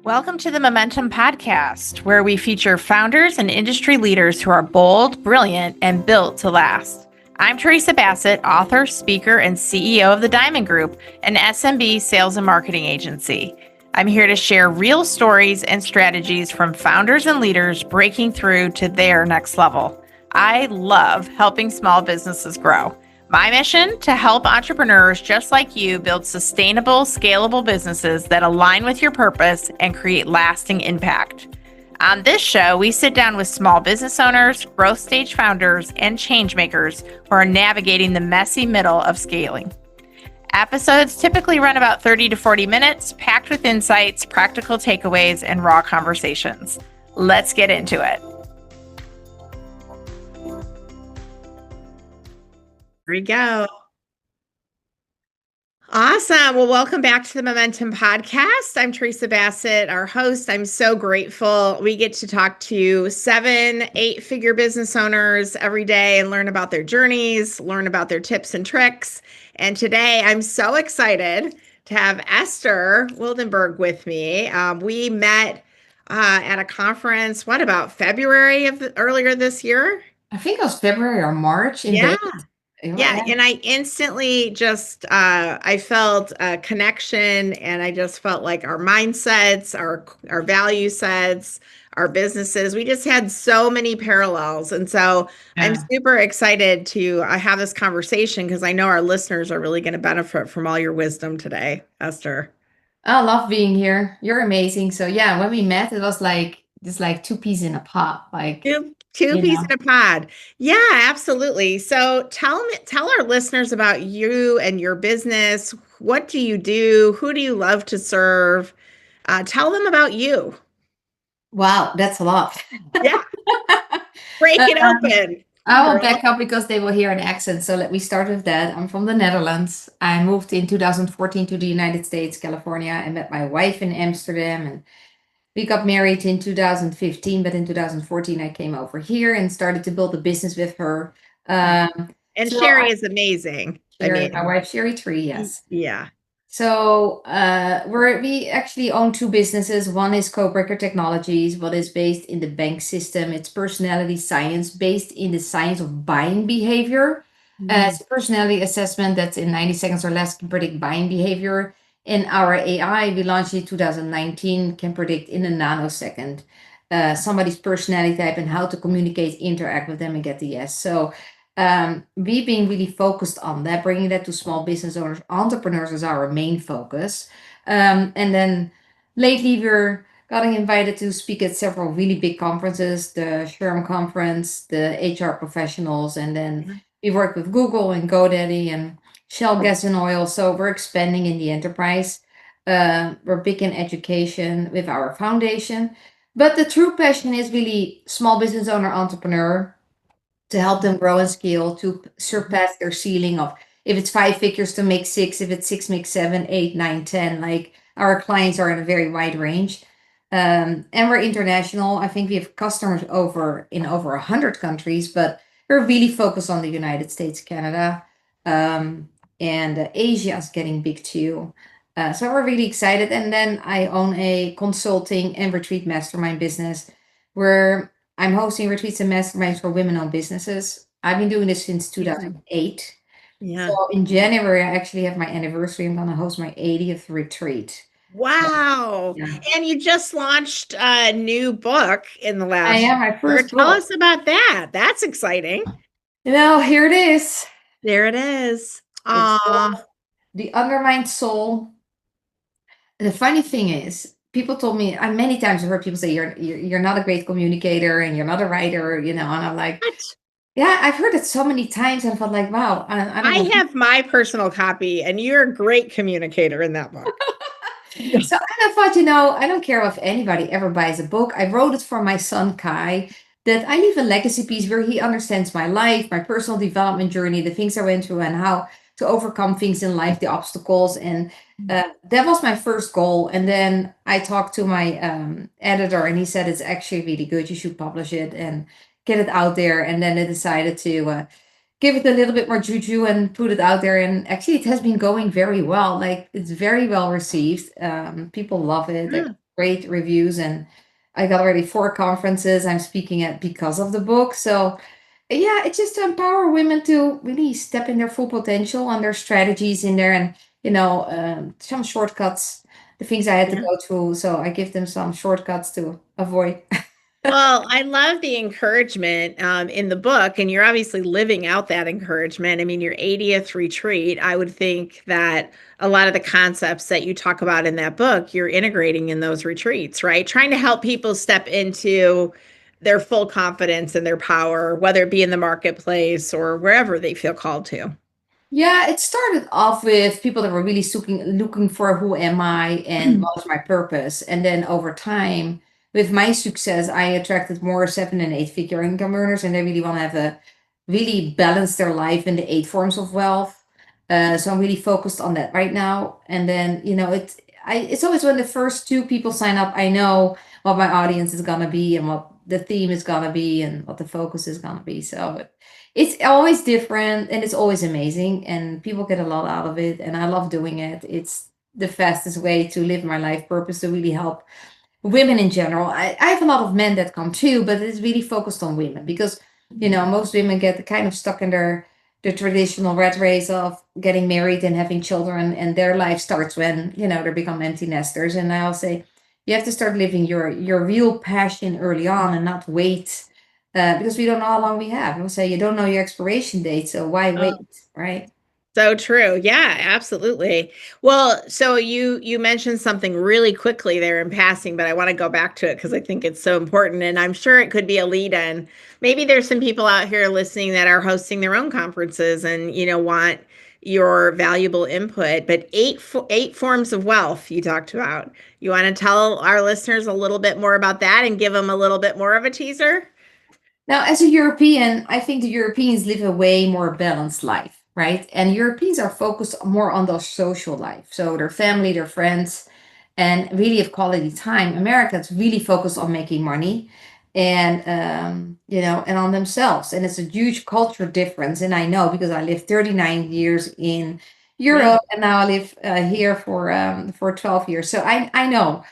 Welcome to the Momentum Podcast, where we feature founders and industry leaders who are bold, brilliant, and built to last. I'm Teresa Bassett, author, speaker, and CEO of the Diamond Group, an SMB sales and marketing agency. I'm here to share real stories and strategies from founders and leaders breaking through to their next level. I love helping small businesses grow. My mission: to help entrepreneurs just like you build sustainable, scalable businesses that align with your purpose and create lasting impact. On this show, we sit down with small business owners, growth stage founders, and change makers who are navigating the messy middle of scaling. Episodes typically run about 30 to 40 minutes, packed with insights, practical takeaways, and raw conversations. Let's get into it. Here we go. Awesome. Well, welcome back to the Momentum Podcast. I'm Teresa Bassett, our host. I'm so grateful we get to talk to 7, 8-figure business owners every day and learn about their journeys, learn about their tips and tricks. And today I'm so excited to have Esther Wildenberg with me. We met at a conference, about February earlier this year? I think it was February or March in Yeah. Vegas. Yeah, and I instantly just I felt a connection, and I just felt like our mindsets, our value sets, our businesses, we just had so many parallels. And so I'm Yeah. super excited to have this conversation because I know our listeners are really going to benefit from all your wisdom today, Esther. I love being here. You're amazing. So yeah, when we met, it was like just like two peas in a pod. Two You peas know. in a pod. Yeah, absolutely. So tell our listeners about you and your business. What do you do? Who do you love to serve? Tell them about you. Wow, that's a lot. Yeah, break it Um, open, I will girl. back up because they will hear an accent. So let me start with that. I'm from the Netherlands. I moved in 2014 to the United States, California, and met my wife in Amsterdam. And we got married in 2015, but in 2014 I came over here and started to build a business with her. And So Sherry is amazing. I Sherry, my mean, wife, Sherry Tree, yes. yeah. So we actually own two businesses. One is Codebreaker Technologies, what is based in the bank system. It's personality science based in the science of buying behavior. It's a personality assessment that's in 90 seconds or less can predict buying behavior. And our AI, we launched in 2019, can predict in a nanosecond somebody's personality type and how to communicate, interact with them, and get the yes. So we've been really focused on that, bringing that to small business owners, entrepreneurs is our main focus. And then lately we're getting invited to speak at several really big conferences, the SHRM conference, the HR professionals, and then we work with Google and GoDaddy and Shell Gas and Oil. So we're expanding in the enterprise. We're big in education with our foundation. But the true passion is really small business owner, entrepreneur, to help them grow and scale to surpass their ceiling of if it's 5 figures to make 6, if it's 6 make 7, 8, 9, 10. Like our clients are in a very wide range. And we're international. I think we have customers in over 100 countries, but we're really focused on the United States, Canada, and Asia is getting big too. So we're really excited. And then I own a consulting and retreat mastermind business where I'm hosting retreats and masterminds for women-owned businesses. I've been doing this since 2008. Yeah. So in January, I actually have my anniversary. I'm going to host my 80th retreat. Wow. Yeah. And you just launched a new book in the I last am my year. first Tell book. us about that. That's exciting. Here it is. There it is. It's Aw. called The Undermined Soul. The funny thing is, people told me, I many times have heard people say you're not a great communicator and you're not a writer, and I'm like, What? yeah, I've heard it so many times and I felt like, wow, I don't I know. have my personal copy, and you're a great communicator in that book. So I thought, I don't care if anybody ever buys a book. I wrote it for my son Kai, that I leave a legacy piece where he understands my life, my personal development journey, the things I went through, and how to overcome things in life, the obstacles. And that was my first goal. And then I talked to my editor, and he said it's actually really good. You should publish it and get it out there. And then I decided to give it a little bit more juju and put it out there. And actually, it has been going very well. Like, it's very well received. People love it. Yeah. great reviews, and I got already 4 conferences I'm speaking at because of the book. So yeah, it's just to empower women to really step in their full potential and their strategies in there, and some shortcuts, the things I had to Yeah. go through. So I give them some shortcuts to avoid. Well, I love the encouragement in the book, and you're obviously living out that encouragement. I mean, your 80th retreat, I would think that a lot of the concepts that you talk about in that book, you're integrating in those retreats, right? Trying to help people step into their full confidence and their power, whether it be in the marketplace or wherever they feel called to. Yeah, it started off with people that were really looking for who am I and what is my purpose. And then over time, with my success, I attracted more 7 and 8 figure income earners, and they really want to have a really balance their life in the 8 forms of wealth. So I'm really focused on that right now. And then, it's always when the first 2 people sign up, I know what my audience is gonna be and what the theme is gonna be and what the focus is gonna be. So it's always different and it's always amazing, and people get a lot out of it, and I love doing it. It's the fastest way to live my life purpose, to really help women in general. I have a lot of men that come too, but it's really focused on women because most women get kind of stuck in the traditional rat race of getting married and having children, and their life starts when they become empty nesters. And I'll say you have to start living your real passion early on and not wait, because we don't know how long we have. I will say you don't know your expiration date, so why wait, right? So true. Yeah, absolutely. Well, so you mentioned something really quickly there in passing, but I want to go back to it because I think it's so important, and I'm sure it could be a lead in. Maybe there's some people out here listening that are hosting their own conferences and want your valuable input. But eight forms of wealth you talked about. You want to tell our listeners a little bit more about that and give them a little bit more of a teaser? Now, as a European, I think the Europeans live a way more balanced life, right? And Europeans are focused more on their social life. So their family, their friends, and really have quality time. Americans really focus on making money and and on themselves. And it's a huge culture difference. And I know because I lived 39 years in Yeah. Europe, and now I live here for 12 years. So I know.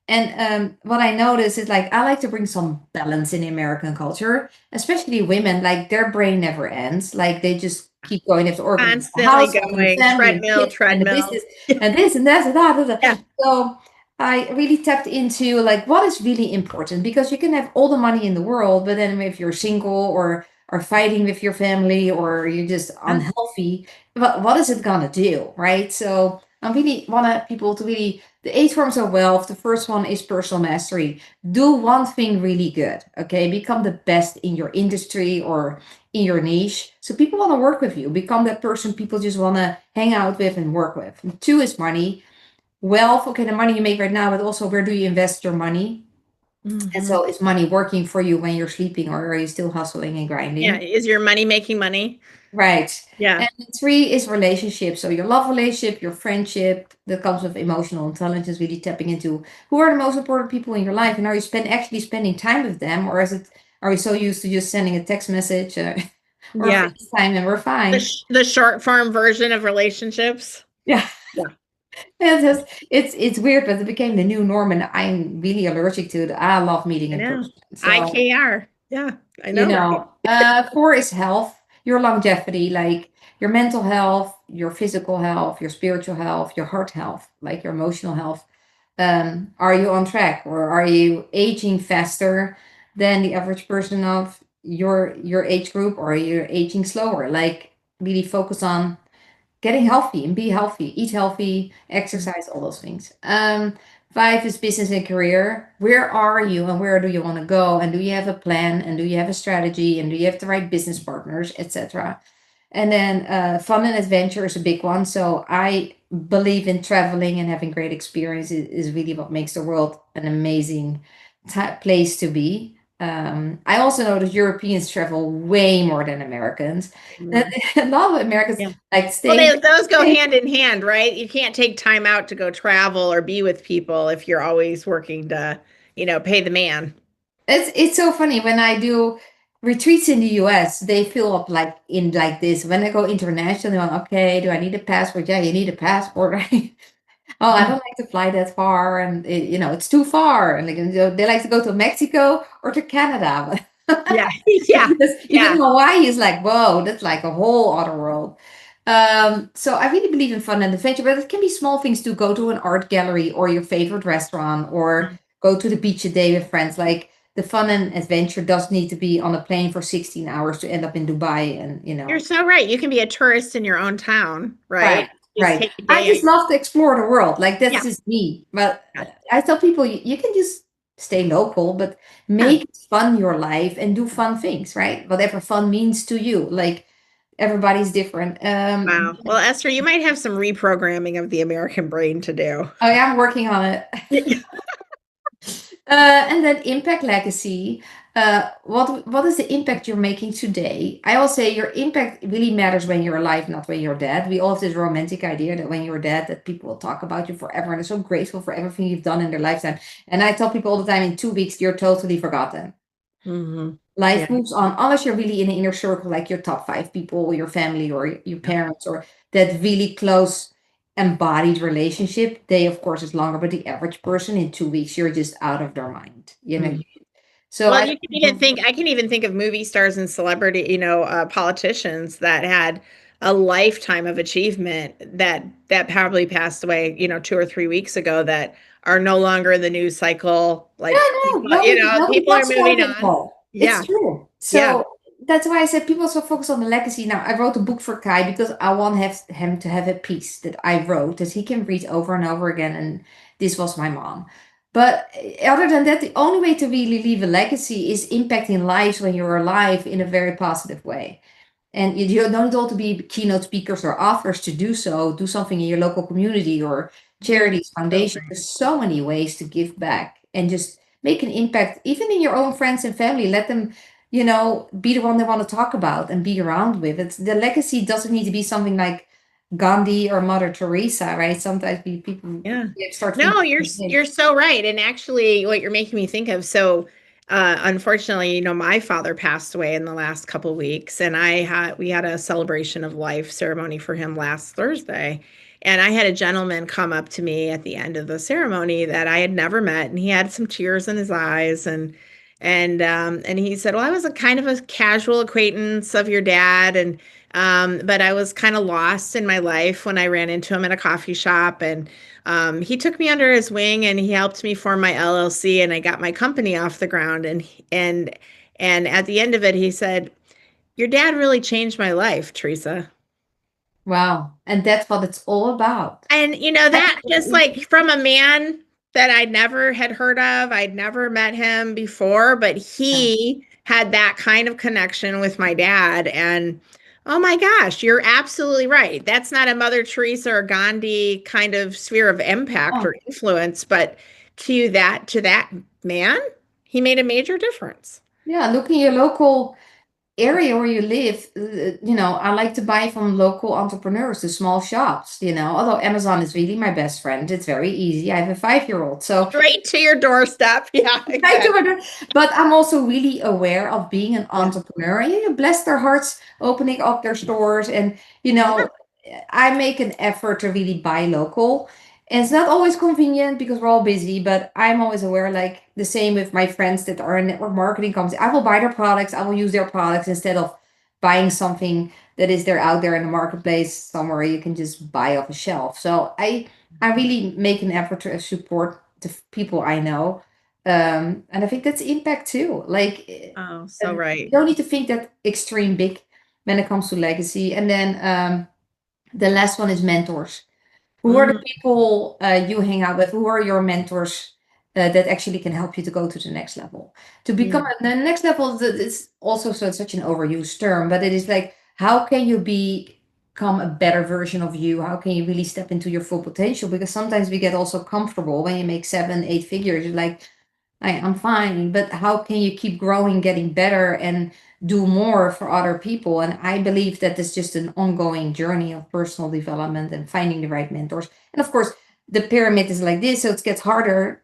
And what I notice is, like, I like to bring some balance in the American culture, especially women. Like, their brain never ends. Like, they just keep going. They have to organize the Constantly household and the going, family and treadmill, kids and the business treadmill. and this and that and that. And that. Yeah. So I really tapped into, like, what is really important, because you can have all the money in the world, but then if you're single or are fighting with your family or you're just Yeah. unhealthy, what is it gonna do, right? So I really want people to really, the 8 forms of wealth. The first one is personal mastery. Do one thing really good, okay? Become the best in your industry or in your niche. So people want to work with you. Become that person people just want to hang out with and work with. And 2 is money. Wealth, okay, the money you make right now, but also where do you invest your money? And Mhm. so is money working for you when you're sleeping, or are you still hustling and Yeah. grinding? Is your money making money? Right. Yeah. And 3 is relationship. So your love relationship, your friendship, that comes with emotional intelligence, really tapping into who are the most important people in your life, and are you actually spending time with them, or are we so used to just sending a text message or Yeah. FaceTime and we're fine? The short form version of relationships. Yeah. Yeah. It's weird, but it became the new norm, and I'm really allergic to it. I love meeting I in know. person. So IKR. Yeah. I know, right? 4 is health, your longevity, like your mental health, your physical health, your spiritual health, your heart health, like your emotional health. Are you on track, or are you aging faster than the average person of your age group, or are you aging slower? Like, really focus on getting healthy and be healthy, eat healthy, exercise, all those things. 5 is business and career. Where are you and where do you want to go? And do you have a plan? And do you have a strategy? And do you have the right business partners, etc.? And then fun and adventure is a big one. So I believe in traveling and having great experience is really what makes the world an amazing place to be. I also know that Europeans travel way more than Americans. That Mhm. a lot of Americans Yeah. like Well, stay. those go hand in hand, right? You can't take time out to go travel or be with people if you're always working to, pay the man. It's so funny when I do retreats in the US, they fill up like this. When I go international, they're like, okay, do I need a passport? Yeah, you need a passport, right? Oh, I don't like to fly that far, and it's too far. And like, they like to go to Mexico or to Canada. Yeah. Yeah. Because even Yeah. Hawaii is like, whoa, that's like a whole other world. So I really believe in fun and adventure, but it can be small things to go to an art gallery or your favorite restaurant or go to the beach a day with friends. Like the fun and adventure does need to be on a plane for 16 hours to end up in Dubai and You're so right. You can be a tourist in your own town, right? Right, Just right. take a I day just out. love to explore the world. Like that's Yeah. just me. But Yeah. I tell people you can just stay local, but Yeah. make it fun your life and do fun things, right? Whatever fun means to you. Like everybody's different. Wow. Well, Esther, you might have some reprogramming of the American brain to do. I'm working on it. And then impact legacy. What is the impact you're making today? I always say your impact really matters when you're alive, not when you're dead. We all have this romantic idea that when you're dead, that people will talk about you forever and they're so grateful for everything you've done in their lifetime. And I tell people all the time, in 2 weeks, you're totally forgotten. Hmm. Yeah. Life moves on, unless you're really in an inner circle, like your top five people, or your family, or your Yeah. parents, or that really close embodied relationship. They, of course, is longer, but the average person in 2 weeks, you're just out of their mind. Mhm. So Well, I you can even think, I can even think of movie stars and celebrity, politicians that had a lifetime of achievement that probably passed away, 2 or 3 weeks ago that are no longer in the news cycle. Yeah, Like no, people, nobody people are talks about moving it on. anymore. It's Yeah. true. Yeah. So that's why I said people so focus on the legacy. Now, I wrote a book for Kai because I want him to have a piece that I wrote that he can read over and over again. And this was my mom. But other than that, the only way to really leave a legacy is impacting lives when you're alive in a very positive way. And you don't need all to be keynote speakers or authors to do so. Do something in your local community or You're charities, so foundations. right. There's so many ways to give back and just make an impact, even in your own friends and family. Let them, be the one they want to talk about and be around with. It's the legacy doesn't need to be something like Gandhi or Mother Teresa, right? Sometimes people Yeah. start No, thinking, you're so right. And actually what you're making me think of, so unfortunately, my father passed away in the last couple weeks and we had a celebration of life ceremony for him last Thursday. And I had a gentleman come up to me at the end of the ceremony that I had never met and he had some tears in his eyes and he said, "Well, I was a kind of a casual acquaintance of your dad and but I was kind of lost in my life when I ran into him at a coffee shop and he took me under his wing and he helped me form my LLC and I got my company off the ground and and at the end of it he said, "Your dad really changed my life, Teresa." wow. And that's what it's all about. And that just like from a man that I never had heard of, I'd never met him before, but Yeah. he had that kind of connection with my dad. And oh my gosh, you're absolutely right. That's not a Mother Teresa or Gandhi kind of sphere of impact or Oh, influence, but to that man, he made a major difference. yeah. Look in your local area where you live, I like to buy from local entrepreneurs, the small shops, although Amazon is really my best friend. It's very easy. I have a 5-year-old. So Straight to your doorstep. Yeah, I do exactly. it. But I'm also really aware of being an Yeah. entrepreneur. And bless their hearts opening up their stores. And, Yeah. I make an effort to really buy local. And it's not always convenient because we're all busy, but I'm always aware, like the same with my friends that are in network marketing companies. I will buy their products, I will use their products instead of buying something that is there out there in the marketplace somewhere you can just buy off a shelf. So I really make an effort to support the people I know. And I think that's impact too. Like, Oh, so you right. don't need to think that extreme big when it comes to legacy. And then the last one is mentors. Who are the Mhm. people you hang out with? Who are your mentors that actually can help you to go to the next level? To Yeah. become the next level is also such an overused term, but it is like, how can you become a better version of you? How can you really step into your full potential? Because sometimes we get also comfortable when you make 7, 8 figures. You're like, I'm fine, but how can you keep growing, getting better, and do more for other people? And I believe that it's just an ongoing journey of personal development and finding the right mentors. And of course, the pyramid is like this, so it gets harder,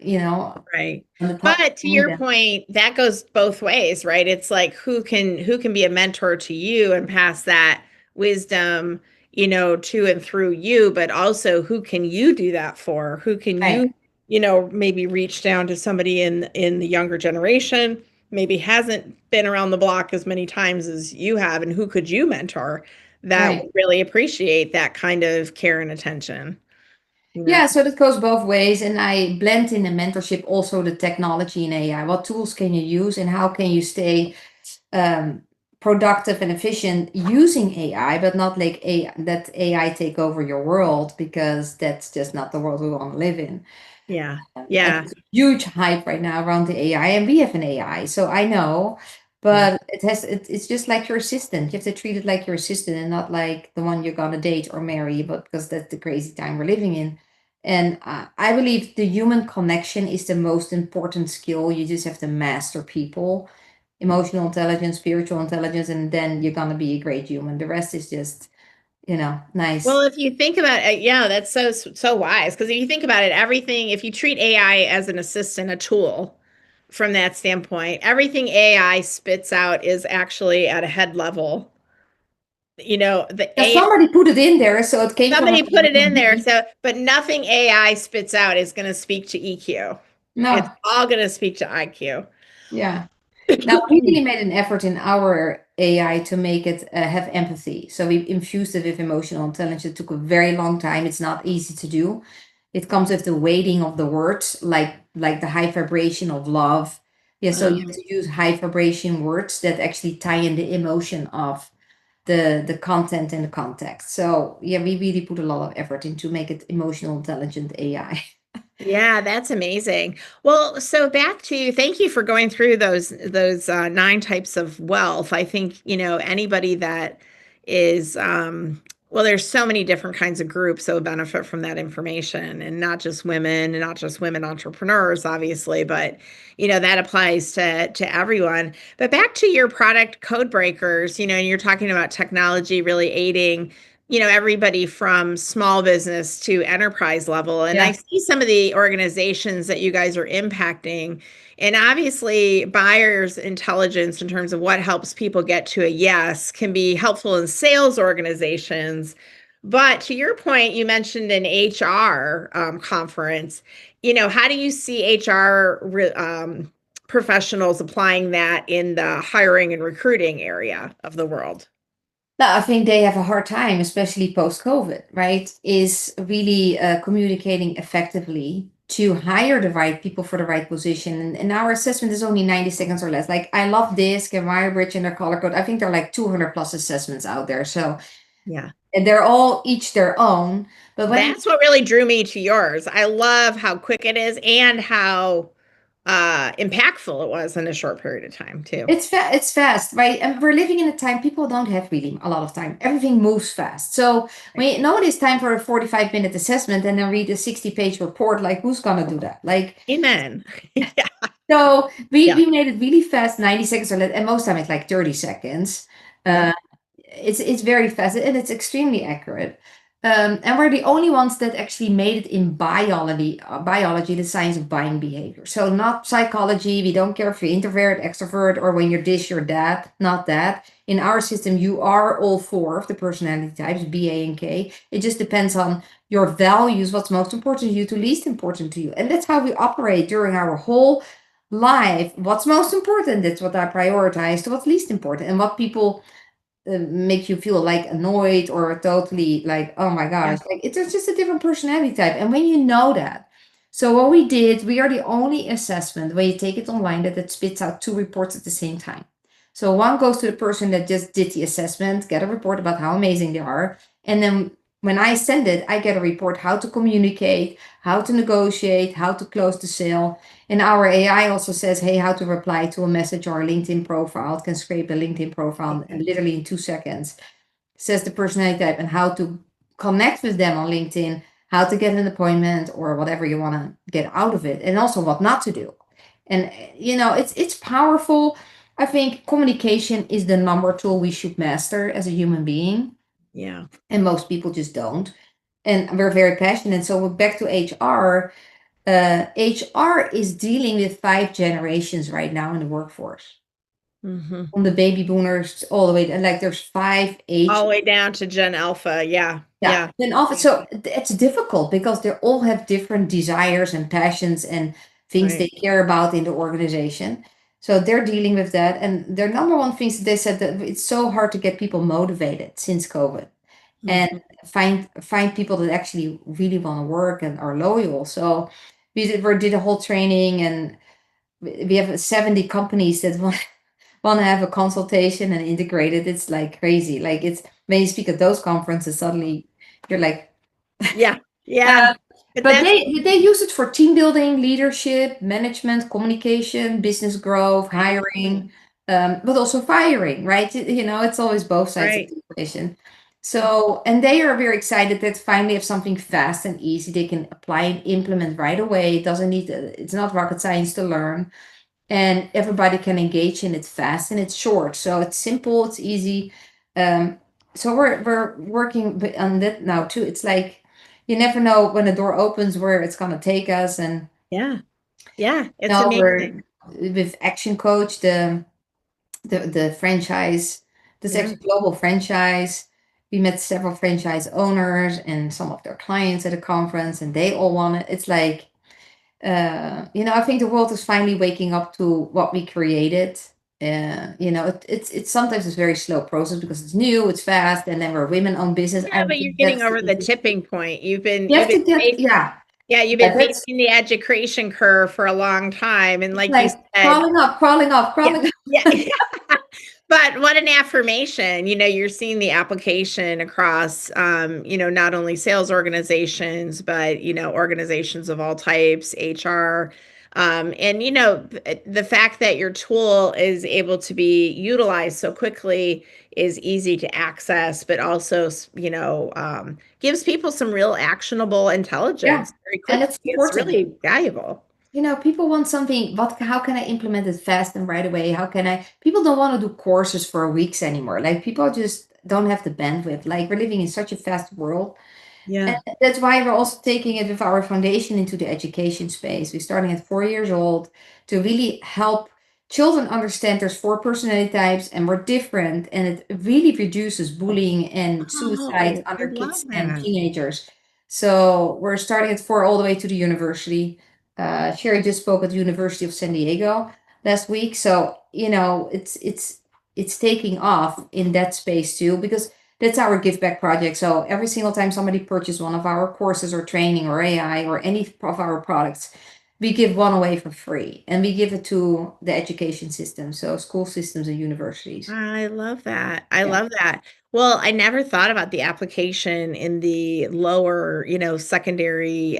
Right. on the top. But to your point, that goes both ways, right? It's like who can be a mentor to you and pass that wisdom to and through you, but also who can you do that for? Who can Right, maybe reach down to somebody in the younger generation, maybe hasn't been around the block as many times as you have, and who could you mentor that right. would really appreciate that kind of care and attention, you know? Yeah, so that goes both ways. And I blend in the mentorship also the technology and AI. What tools can you use and how can you stay um, productive and efficient using AI, but not like that AI take over your world because that's just not the world we want to live in. Yeah. And Yeah. it's a huge hype right now around the AI, and we have an AI, so I know, Yeah. but it's just like your assistant. You have to treat it like your assistant and not like the one you're gonna date or marry, but because that's the crazy time we're living in. And I believe the human connection is the most important skill. You just have to master people, emotional intelligence, spiritual intelligence, and then you're gonna be a great human. The rest is just, Well, nice. if you think about it, yeah, that's so wise. Because if you think about it, everything, if you treat AI as an assistant, a tool from that standpoint, everything AI spits out is actually at a head level. The Yeah, AI, somebody put it in there, so it came from a somebody put it human in there. being. So, but nothing AI spits out is going to speak to EQ. It's No, all going to speak to IQ. yeah. Now, we really made an effort in our AI to make it have empathy. So we infused it with emotional intelligence. It took a very long time. It's not easy to do. It comes with the weighting of the words, like the high vibration of love. Yeah, so you have to use high vibration words that actually tie in the emotion of the content and the context. So yeah, we really put a lot of effort into make it emotional intelligent AI. Yeah, that's amazing. Well, so back to thank you for going through those nine types of wealth. I think, anybody that is well, there's so many different kinds of groups that would benefit from that information, and not just women and not just women entrepreneurs, obviously, but that applies to everyone. But back to your product code breakers, and you're talking about technology really aiding everybody from small business to enterprise level. And I Yeah. see some of the organizations that you guys are impacting. And obviously, buyers' intelligence in terms of what helps people get to a yes can be helpful in sales organizations. But to your point, you mentioned an HR conference. How do you see HR professionals applying that in the hiring and recruiting area of the world? No, I think they have a hard time, especially post-COVID, right? Is really communicating effectively to hire the right people for the right position. And our assessment is only 90 seconds or less. Like, I love this, and Bridge and their color code. I think there are like 200 plus assessments out there. So, Yeah. and they're all each their own. But when you That's what really drew me to yours. I love how quick it is and how impactful it was in a short period of time, too. It's fast, right? And we're living in a time people don't have really a lot of time. Everything moves fast. So Right. when nobody's time for a 45-minute assessment and then read a 60-page report, like who's gonna do that? Like, Amen. Yeah. so we Yeah. we made it really fast, 90 seconds or less, and most time it's like 30 seconds. Yep. Uh, it's very fast and it's extremely accurate. And we're the only ones that actually made it in biology, the science of buying behavior. So not psychology. We don't care if you're introvert, extrovert, or when you're this, you're that. Not that. In our system, you are all four of the personality types, B, A, and K. It just depends on your values, what's most important to you to least important to you. And that's how we operate during our whole life. What's most important? That's what I prioritize to what's least important. And what people make you feel like annoyed or totally like, oh my Yeah. gosh, like it's just a different personality type. And when you know that, so what we did, we are the only assessment where you take it online that it spits out two reports at the same time. So one goes to the person that just did the assessment, get a report about how amazing they are. And then when I send it, I get a report how to communicate, how to negotiate, how to close the sale. And our AI also says, hey, how to reply to a message or a LinkedIn profile. It can scrape a LinkedIn profile Okay. literally in 2 seconds. Says the personality type and how to connect with them on LinkedIn, how to get an appointment or whatever you want to get out of it, and also what not to do. And it's powerful. I think communication is the number tool we should master as a human being, Yeah. and most people just don't. And we're very passionate. So we're back to HR. HR is dealing with 5 generations right now in the workforce. Hmm. from the baby boomers all the way, and like there's five All age. the way down to Gen Alpha. Yeah. Yeah, Yeah. then often so it's difficult because they all have different desires and passions and things they Right. care about in the organization. So they're dealing with that, and their number one things that they said that it's so hard to get people motivated since COVID and Mhm. find people that actually really want to work and are loyal. So we did a whole training, and we have 70 companies that want to have a consultation and integrate it. It's like crazy. Like it's when you speak at those conferences, suddenly you're like, Yeah. Yeah. uh, But but that's they use it for team building, leadership, management, communication, business growth, right. hiring, but also firing, right? You know, it's always both sides of Right. the equation. So, and they are very excited that finally have something fast and easy they can apply and implement right away. It doesn't need, it's not rocket science to learn, and everybody can engage in it fast and it's short. So it's simple, it's easy. Um, so we're working on that now too. It's like you never know when the door opens where it's gonna take us. And Yeah. Yeah. It's now we're amazing. with Action Coach, the franchise, this Yeah. actually global franchise. We met several franchise owners and some of their clients at a conference, and they all want it. It's like I think the world is finally waking up to what we created. It's sometimes it's a very slow process because it's new, it's fast, and then we're women-owned business. I Yeah, don't but you're think getting that's the over the easiest. tipping point. You You've have been to get, yeah, yeah, you've yeah. been That's facing the education curve for a long time. And it's like you like said, crawling up, crawling up, yeah, crawling up. yeah. But what an affirmation. You're seeing the application across, not only sales organizations, but, organizations of all types, HR. And, the fact that your tool is able to be utilized so quickly is easy to access, but also, gives people some real actionable Yeah, intelligence very and quickly. it's It's important. really valuable. People want something, how can I implement it fast and right away? People don't want to do courses for weeks anymore. Like people just don't have the bandwidth. Like we're living in such a fast world. And Yeah. that's why we're also taking it with our foundation into the education space. We're starting at 4 years old to really help children understand there's four personality types and we're different. And it really reduces bullying and suicide Oh, I under love kids and that. teenagers. So we're starting at four all the way to the university. Sherry just spoke at the University of San Diego last week. So, it's taking off in that space too, because that's our give back project. So every single time somebody purchases one of our courses or training or AI or any of our products, we give one away for free and we give it to the education system. So school systems and universities. I love that. I Yeah. love that. Well, I never thought about the application in the lower, secondary,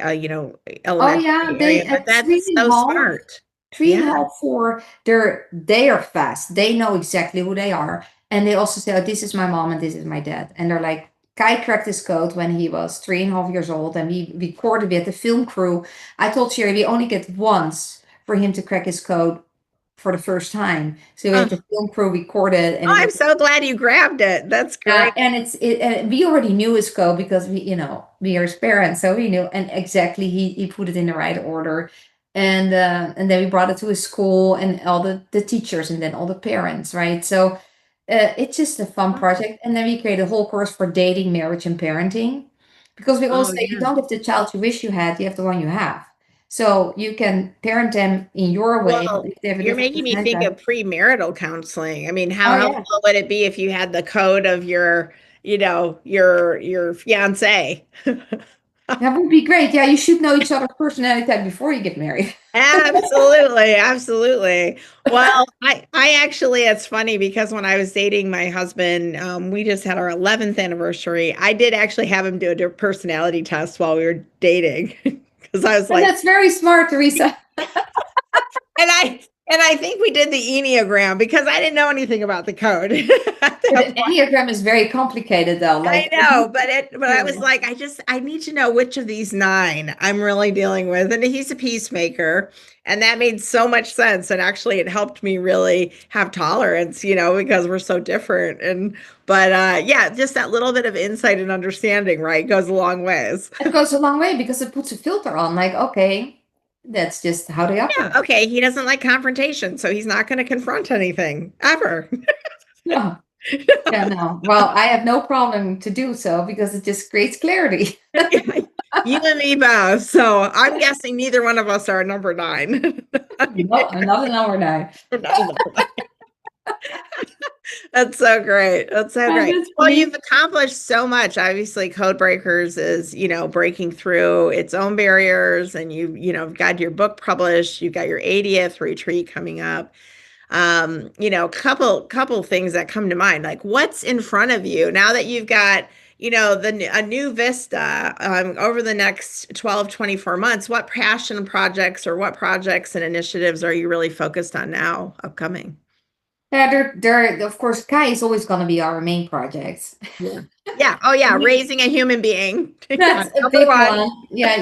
Oh yeah, elementary area, they but at that's three and so half, smart. three and a Yeah. half, four. They are fast. They know exactly who they are, and they also say, "Oh, this is my mom and this is my dad." And they're like, Kai cracked his code when he was 3.5 years old, and we recorded it. The film crew. I told Sherry we only get once for him to crack his code for the first time. So we Oh, had the film crew record it, and it was I'm so glad you grabbed it. That's great. and we already knew his code because we are his parents, so we knew, and exactly he put it in the right order, and then we brought it to his school and all the teachers and then all the parents, right? So it's just a fun project, and then we created a whole course for dating, marriage, and parenting, because we always Oh, say you yeah. don't have the child you wish you had, you have the one you have. So you can parent them in your way, but Well, if they have a you're different making me personality think type. of premarital counseling. I mean, how Oh yeah. helpful would it be if you had the code of your fiance? That would be great. Yeah, you should know each other's personality type before you get married. Absolutely, absolutely. Well, I actually, it's funny because when I was dating my husband, we just had our 11th anniversary. I did actually have him do a personality test while we were dating because I was And like, that's very smart, Teresa. and I think we did the Enneagram because I didn't know anything about the code at But that the point. Enneagram is very complicated, though. I Like, know, but I was like, I need to know which of these nine I'm really dealing with. And he's a peacemaker, and that made so much sense. And actually, it helped me really have tolerance, because we're so different. But yeah, just that little bit of insight and understanding, right, goes a long ways. it goes a long way because it puts a filter on. Like, okay, That's just how they Yeah, operate. okay, he doesn't like confrontation, so he's not going to confront anything ever. No. Yeah, no. Well, I have no problem to do so because it just creates clarity. You and me both. So I'm guessing neither one of us are number nine. No, another number nine. We're not a number nine. That's so great. That's so great. That's Well, you've funny. accomplished so much. Obviously, Codebreakers is, breaking through its own barriers, and got your book published, you've got your 80th retreat coming up. Couple things that come to mind. Like what's in front of you now that you've got, a new vista over the next 12, 24 months? What passion projects or what projects and initiatives are you really focused on now upcoming? Yeah, they're of course, Kai is always going to be our main project. Yeah. Yeah. Oh, yeah. Raising a human being. Yeah. That's a Number big one. one. Yeah,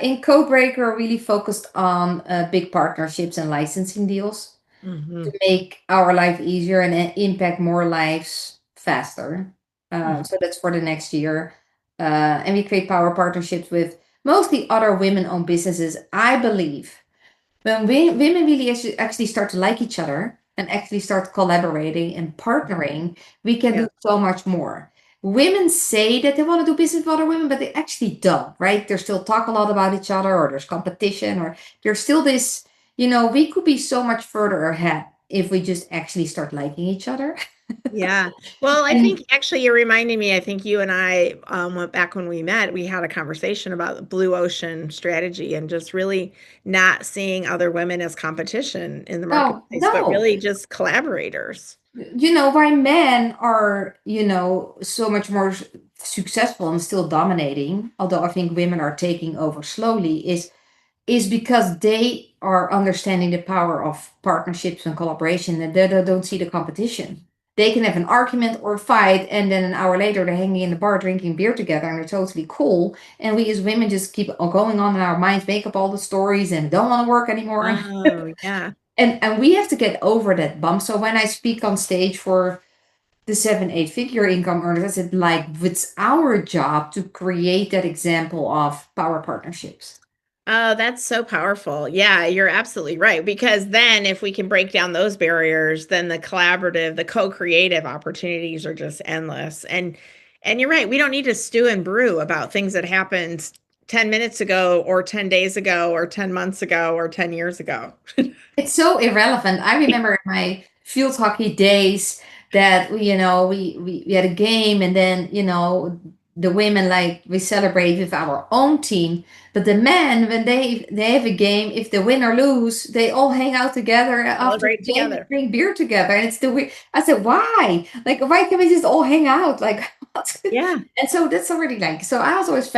in Codebreaker, we're really focused on big partnerships and licensing deals Hmm. to make our life easier and impact more lives faster. So that's for the next year. And we create power partnerships with mostly other women-owned businesses. I believe when women really actually start to like each other and actually start collaborating and partnering, we can Yeah. do so much more. Women say that they want to do business with other women, but they actually don't, right? They still talk a lot about each other, or there's competition, or there's still this, we could be so much further ahead if we just actually start liking each other. Yeah. Well, I think And actually you're reminding me, I think you and I, went back when we met, we had a conversation about the blue ocean strategy and just really not seeing other women as competition in the no, marketplace, but no. really just collaborators. Why men are, so much more successful and still dominating, although I think women are taking over slowly, is because they are understanding the power of partnerships and collaboration, and they don't see the competition. They can have an argument or fight, and then an hour later they're hanging in the bar drinking beer together, and they're totally cool. And we as women just keep on going on in our minds, make up all the stories, and don't want to work anymore. Oh, yeah. And we have to get over that bump. So when I speak on stage for the 7, 8 figure income earners, I said, like, it's our job to create that example of power partnerships. Oh, that's so powerful. Yeah, you're absolutely right. Because then if we can break down those barriers, then the collaborative, the co-creative opportunities are just endless. And you're right, we don't need to stew and brew about things that happened 10 minutes ago or 10 days ago or 10 months ago or 10 years ago. It's so irrelevant. I remember in my field hockey days that we had a game, and then the women, like, we celebrate with our own team, but the men, when they have a game, if they win or lose, they all hang out together after Celebrate the game and together. drink beer together. And it's the weird. I said, why? Like, why can't we just all hang out? Like, what? Yeah. And so that's already, like, so I was always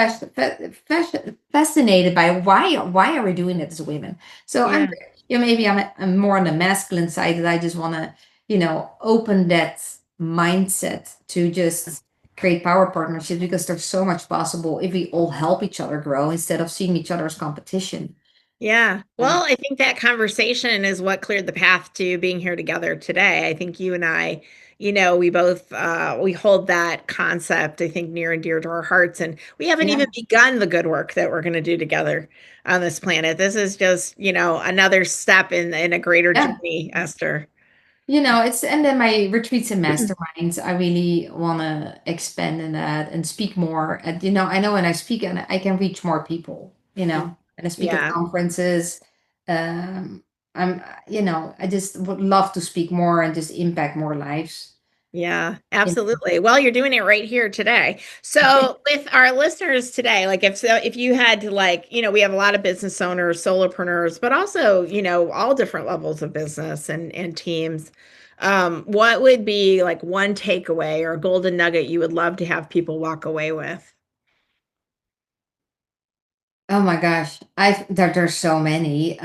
fascinated by why are we doing that as women? So Yeah. maybe I'm more on the masculine side, that I just want to, open that mindset to just create power partnerships, because there's so much possible if we all help each other grow instead of seeing each other as competition. Yeah. Uh, Well, I think that conversation is what cleared the path to being here together today. I think you and I, we both we hold that concept, I think, near and dear to our hearts. And we haven't yeah, even begun the good work that we're going to do together on this planet. This is just, another step in a greater yeah. journey, Esther. It's, and then my retreats and masterminds, I really want to expand in that and speak more. And I know when I speak, and I can reach more people. And I speak at Yeah. conferences. Um, I just would love to speak more and just impact more lives. Yeah, You absolutely. Well, you're doing it right here today. So, with our listeners today, like if you had to, like, we have a lot of business owners, solopreneurs, but also, all different levels of business and teams. What would be like one takeaway or a golden nugget you would love to have people walk away with? Oh my gosh, there's so many.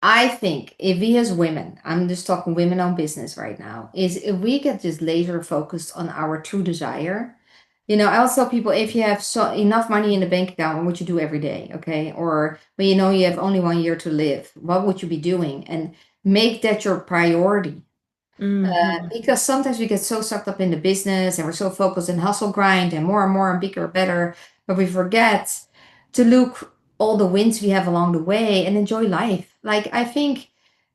I think if we as women, I'm just talking women on business right now, is if we get just laser focused on our true desire. I also tell people, if you have so enough money in the bank account, what would you do every day? Okay. Or when you have only 1 year to live, what would you be doing? And make that your priority. Hmm. Because sometimes we get so sucked up in the business, and we're so focused in hustle grind and more and bigger, better, but we forget. to look all the wins we have along the way and enjoy life. Like I think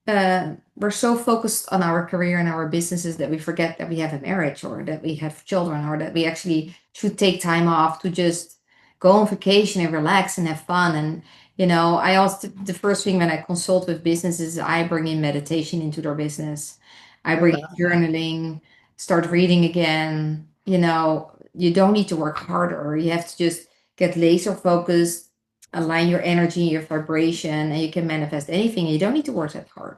we're so focused on our career and our businesses that we forget that we have a marriage or that we have children or that we actually should take time off to just go on vacation and relax and have fun. And I also the first thing when I consult with businesses, I bring in meditation into their business. I I bring love in that. journaling, start reading again. You don't need to work harder. You have to just get laser focused, align your energy, your vibration, and you can manifest anything. You don't need to work that hard.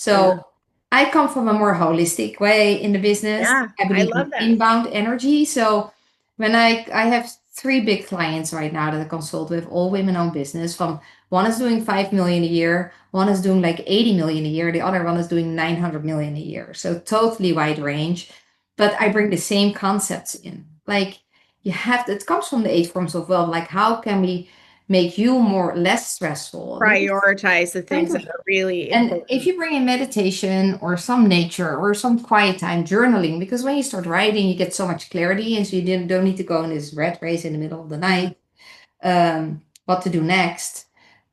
Yeah. So I come from a more holistic way in the business. Yeah. I I believe in love that. inbound energy. So when I have three big clients right now that I consult with, all women-owned business. From one is doing 5 million a year, one is doing like 80 million a year, the other one is doing 900 million a year. So totally wide range. But I bring the same concepts in. Like you have to, it comes from the eight forms of wealth. Like how can we make you more less stressful? Prioritize the things that Frankly, are really and if important. you bring in meditation or some nature or some quiet time journaling, because when you start writing, you get so much clarity, and so you don't need to go in this rat race in the middle of the Mhm. night. What to do next?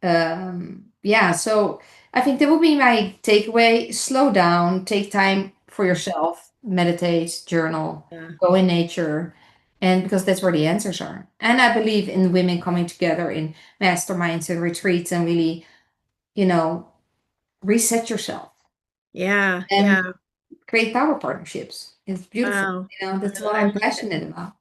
Yeah, so I think that would be my takeaway. Slow down, take time for yourself, meditate, journal, Yeah. go in nature, and because that's where the answers are. And I believe in women coming together in masterminds and retreats and really, you know, reset yourself Yeah. and Yeah. create power partnerships. It's beautiful. Wow. That's what I I'm love it. passionate about.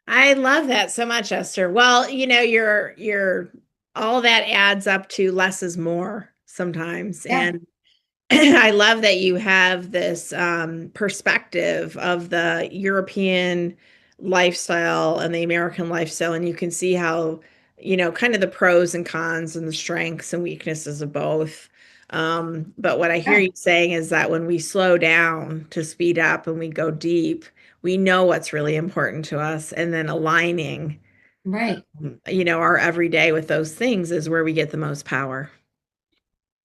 I love that so much, Esther. Well, you're all that adds up to less is more sometimes. Yeah, And I love that you have this perspective of the European lifestyle and the American lifestyle, and you can see how, kind of the pros and cons and the strengths and weaknesses of both. But what I hear yeah, you saying is that when we slow down to speed up and we go deep, we know what's really important to us, and then aligning, right. our everyday with those things is where we get the most power.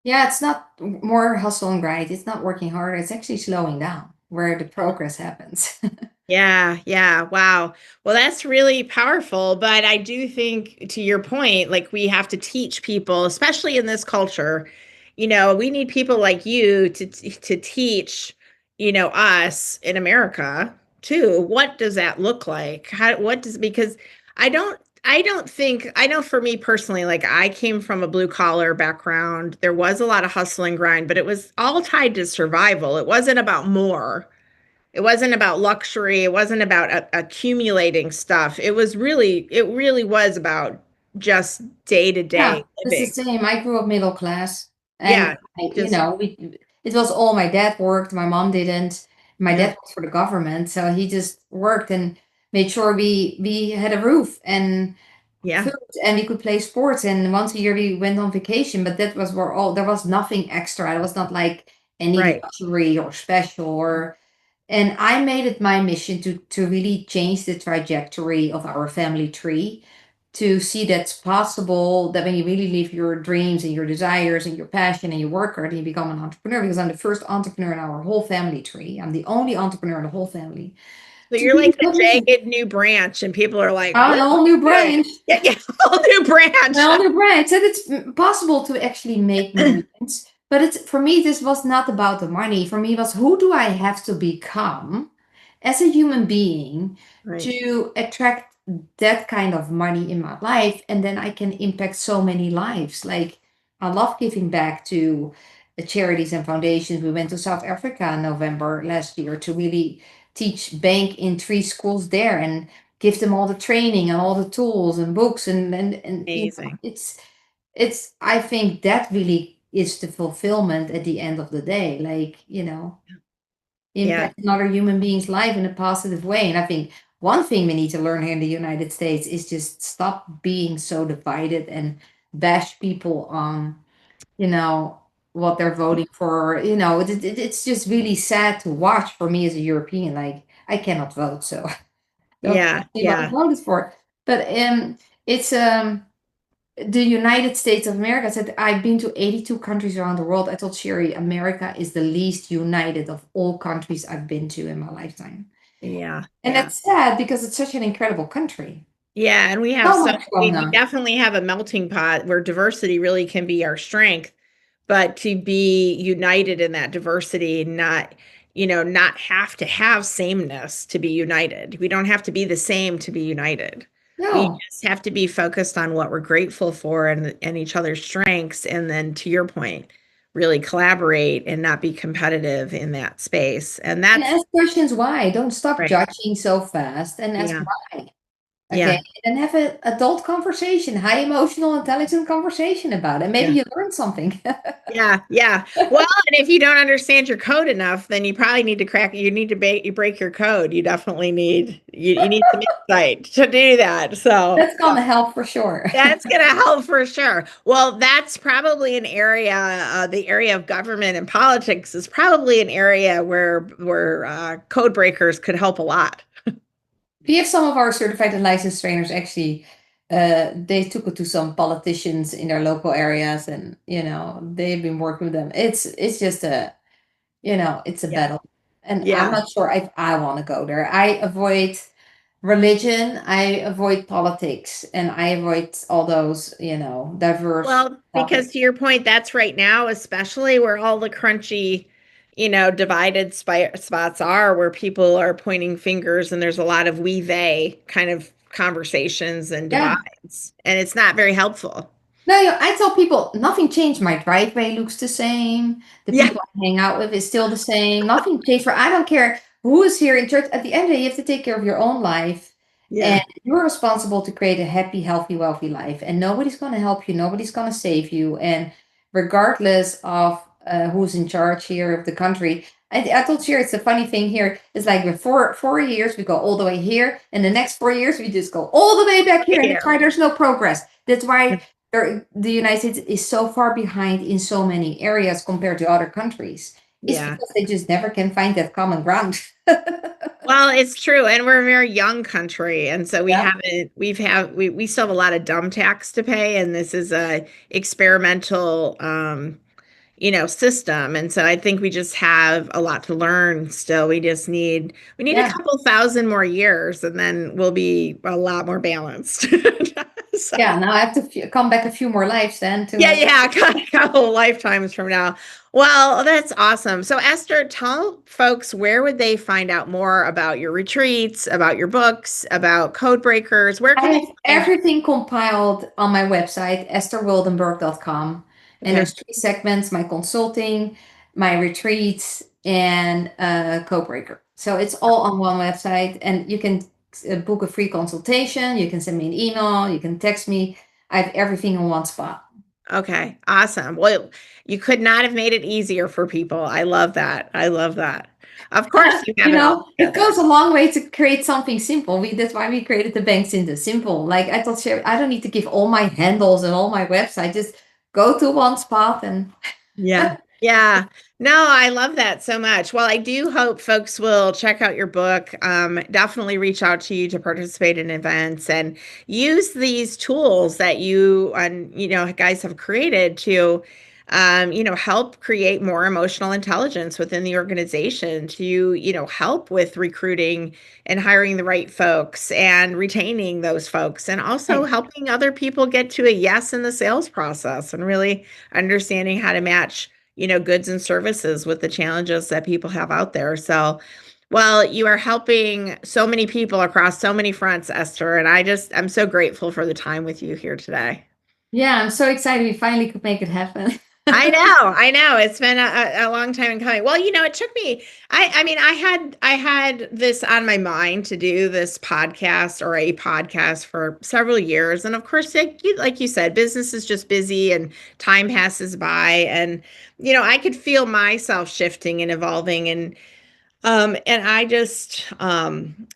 Yeah, it's not more hustle and grind. It's not working harder. It's actually slowing down where the progress happens. Yeah, yeah. Wow. Well, that's really powerful. But I do think, to your point, like we have to teach people, especially in this culture, we need people like you to teach, us in America too. What does that look like? Because I don't think, I know for me personally, like I came from a blue collar background. There was a lot of hustle and grind, but it was all tied to survival. It wasn't about more. It wasn't about luxury. It wasn't about accumulating stuff. It really was about just day to Yeah, day it's the living. same. I grew up middle class, and Yeah, just, it was all my dad worked. My mom didn't. My yeah, dad worked for the government, so he just worked and made sure we had a roof and yeah, food, and we could play sports. And once a year we went on vacation, but that was where all there was nothing extra. It was not like any right. luxury or special or. And I made it my mission to really change the trajectory of our family tree, to see that's possible, that when you really live your dreams and your desires and your passion and you work hard and you become an entrepreneur, because I'm the first entrepreneur in our whole family tree. I'm the only entrepreneur in the whole family. So To you're really like the go mission. jagged new branch, and people are like, Found "What a are whole new you doing?" branch. Yeah, yeah, whole new branch. Well, you're right. So it's possible to actually make millions. But it's for me, this was not about the money. For me, it was who do I have to become as a human being Right. to attract that kind of money in my life, and then I can impact so many lives. Like I love giving back to charities and foundations. We went to South Africa in November last year to really teach bank in three schools there and give them all the training and all the tools and books and Amazing. it's I think that really is the fulfillment at the end of the day, like Yeah, impact another human being's life in a positive way. And I think one thing we need to learn here in the United States is just stop being so divided and bash people on you know what they're voting for. It's just really sad to watch for me as a European. Like I cannot vote, so don't yeah, ask me what I yeah, voted for. But it's the United States of America. I said I've been to 82 countries around the world. I told Sherry, America is the least united of all countries I've been to in my lifetime. yeah, And yeah. that's sad because it's such an incredible country. Yeah, and we have So so much going we on. definitely have a melting pot where diversity really can be our strength, but to be united in that diversity, not, not have to have sameness to be united. We don't have to be the same to be united. We No. just have to be focused on what we're grateful for and each other's strengths, and then to your point, really collaborate and not be competitive in that space. And And that's ask questions why. Don't stop right. judging so fast and ask Yeah. why. Okay. Yeah. And then have an adult conversation, high emotional, intelligent conversation about it. Maybe Yeah. you learn something. Yeah, yeah. Well, and if you don't understand your code enough, then you probably need to you need to break your code. You definitely need you need some insight to do that. So That's gonna help for sure. that's going to help for sure. Well, that's probably an area, the area of government and politics is probably an area where code breakers could help a lot. We have some of our certified and licensed trainers actually, they took it to some politicians in their local areas, and they've been working with them. It's just it's a Yeah. battle, and I'm Yeah. not sure if I want to go there. I avoid religion, I avoid politics, and I avoid all those diverse Well, because topics. to your point, that's right now, especially where all the crunchy, divided spots are, where people are pointing fingers and there's a lot of we they kind of conversations and Yeah. divides. And it's not very helpful. No, I tell people nothing changed. My driveway looks the same. The Yeah. people I hang out with is still the same. Nothing changed. For I don't care who is here in church. At the end of the day, you have to take care of your own life, and Yeah. you're responsible to create a happy, healthy, wealthy life. And nobody's going to help you. Nobody's going to save you. And regardless of who's in charge here of the country, I told you it's a funny thing here. It's like with 4 years we go all the way here, and the next 4 years we just go all the way back here, and that's Here. why there's no progress. That's why the United States is so far behind in so many areas compared to other countries. It's Yeah. because they just never can find that common ground. Well, it's true. And we're a very young country. And so Yeah, we still have a lot of dumb tax to pay. And this is a experimental system. And so I think we just have a lot to learn still. We need a yeah, couple thousand more years and then we'll be a lot more balanced. So yeah. Now I have to come back a few more lives then yeah, to. yeah, a couple lifetimes from now. Well, that's awesome. So Esther, tell folks where would they find out more about your retreats, about your books, about code breakers? Where I can they have find you? everything compiled on my website, estherwildenberg.com. And Okay. there's 3 segments: my consulting, my retreats, and Codebreaker. So it's all on one website. And you can book a free consultation. You can send me an email. You can text me. I have everything in one spot. Okay, awesome. Well, you could not have made it easier for people. I love that. I love that. Of course, you have it all It together. goes a long way to create something simple. That's why we created the bank into simple. Like I told Sherry, I don't need to give all my handles and all my website. Just go to one spot and Yeah. Yeah. No, I love that so much. Well, I do hope folks will check out your book. Definitely reach out to you to participate in events and use these tools that you and guys have created to help create more emotional intelligence within the organization to, help with recruiting and hiring the right folks and retaining those folks and also helping other people get to a yes in the sales process and really understanding how to match goods and services with the challenges that people have out there. So, well, you are helping so many people across so many fronts, Esther, and I'm so grateful for the time with you here today. yeah, I'm so excited we finally could make it happen. I know. It's been a long time in coming. Well, it took me, I mean, I had this on my mind to do this podcast or a podcast for several years. And of course, like you said, business is just busy and time passes by. And, I could feel myself shifting and evolving and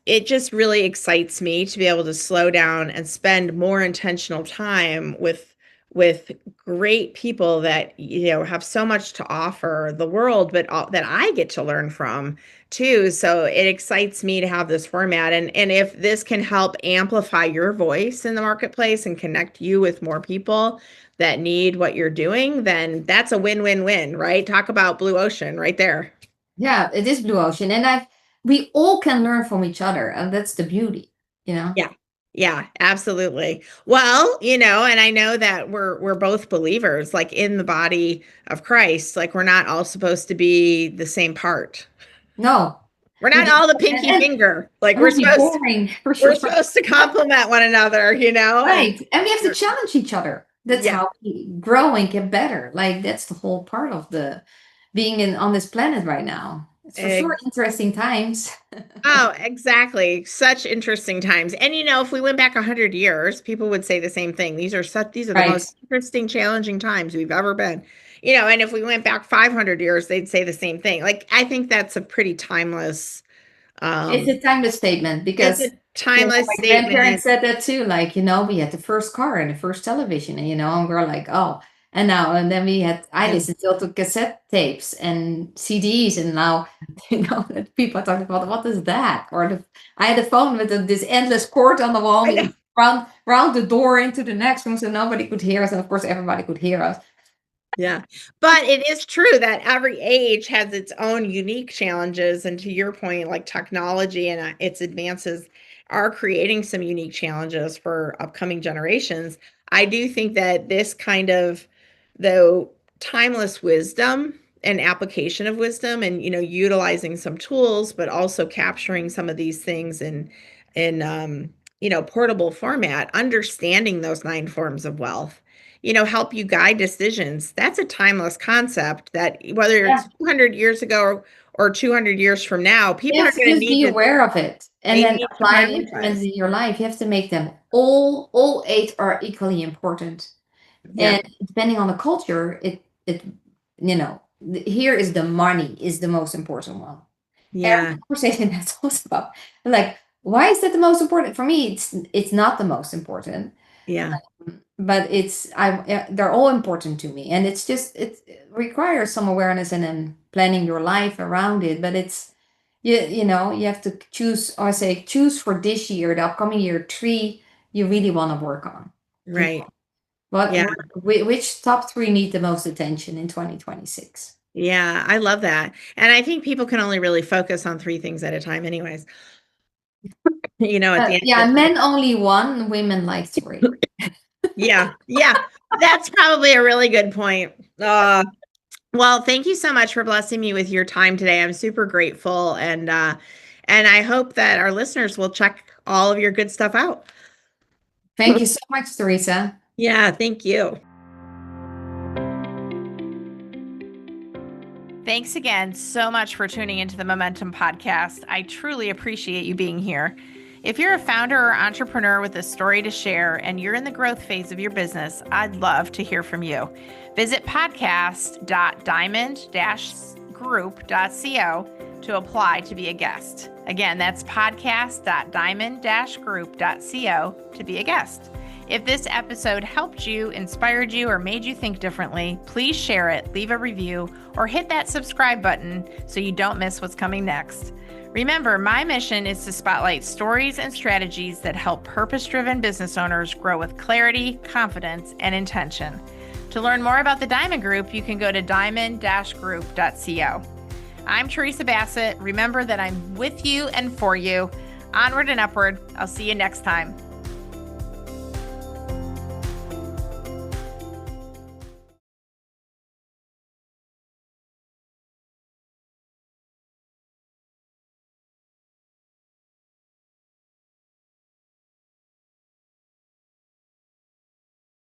it just really excites me to be able to slow down and spend more intentional time with great people that have so much to offer the world, but that I get to learn from too. So it excites me to have this format, and if this can help amplify your voice in the marketplace and connect you with more people that need what you're doing, then that's a win-win-win, right? Talk about blue ocean right there. Yeah, it is blue ocean, and we all can learn from each other, and that's the beauty. Yeah. Yeah, absolutely. Well, and I know that we're both believers, like in the body of Christ. Like we're not all supposed to be the same part. No, We're we not just, all the pinky and finger. Like it would be boring for we're sure. supposed to complement one another. And Right. And we have to challenge each other. That's yeah, how we grow and get better. Like that's the whole part of the being on this planet right now. It's for sure interesting times. oh, exactly. Such interesting times. And if we went back 100 years, people would say the same thing. These are the Right. most interesting, challenging times we've ever been. And if we went back 500 years, they'd say the same thing. Like I think that's a pretty timeless It's um a timeless statement it's because a timeless my statement. grandparents said that too. Like, we had the first car and the first television, and we're like, oh, and then I Yeah. listened still to cassette tapes and CDs, and now, that people are talking about what is that? I had a phone with this endless cord on the wall, I and know. you round the door into the next room, so nobody could hear us, and of course, everybody could hear us. Yeah. But it is true that every age has its own unique challenges. And to your point, like technology and its advances are creating some unique challenges for upcoming generations. I do think that this kind of, though, timeless wisdom and application of wisdom and, utilizing some tools, but also capturing some of these things in portable format, understanding those 9 forms of wealth help you guide decisions. That's a timeless concept that whether Yeah. it's 200 years ago or 200 years from now, You people are have to going to just need be to, aware of it and they then need to apply and implement prioritize. it in your life. You have to make them all 8 are equally important. Yeah. And depending on the culture, here is the money is the most important one. Every Yeah. conversation that's also about like, why is that the most important? For me, it's not the most important, Yeah. but they're all important to me, and it requires some awareness and then planning your life around it. But you have to choose. Or I say choose for this year, the upcoming year, 3 you really want to work on. Right. What, Yeah. what which top 3 need the most attention in 2026? Yeah. I love that. And I think people can only really focus on 3 things at a time, anyways. At the end Yeah, of the day. men only one, women like 3. Yeah. Yeah. That's probably a really good point. Well, thank you so much for blessing me with your time today. I'm super grateful and I hope that our listeners will check all of your good stuff out. Thank you so much, Teresa. Yeah, thank you. Thanks again so much for tuning into the Momentum Podcast. I truly appreciate you being here. If you're a founder or entrepreneur with a story to share and you're in the growth phase of your business, I'd love to hear from you. Visit podcast.diamond-group.co to apply to be a guest. Again, that's podcast.diamond-group.co to be a guest. If this episode helped you, inspired you, or made you think differently, please share it, leave a review, or hit that subscribe button so you don't miss what's coming next. Remember, my mission is to spotlight stories and strategies that help purpose-driven business owners grow with clarity, confidence, and intention. To learn more about the Diamond Group, you can go to diamond-group.co. I'm Teresa Bassett. Remember that I'm with you and for you. Onward and upward. I'll see you next time.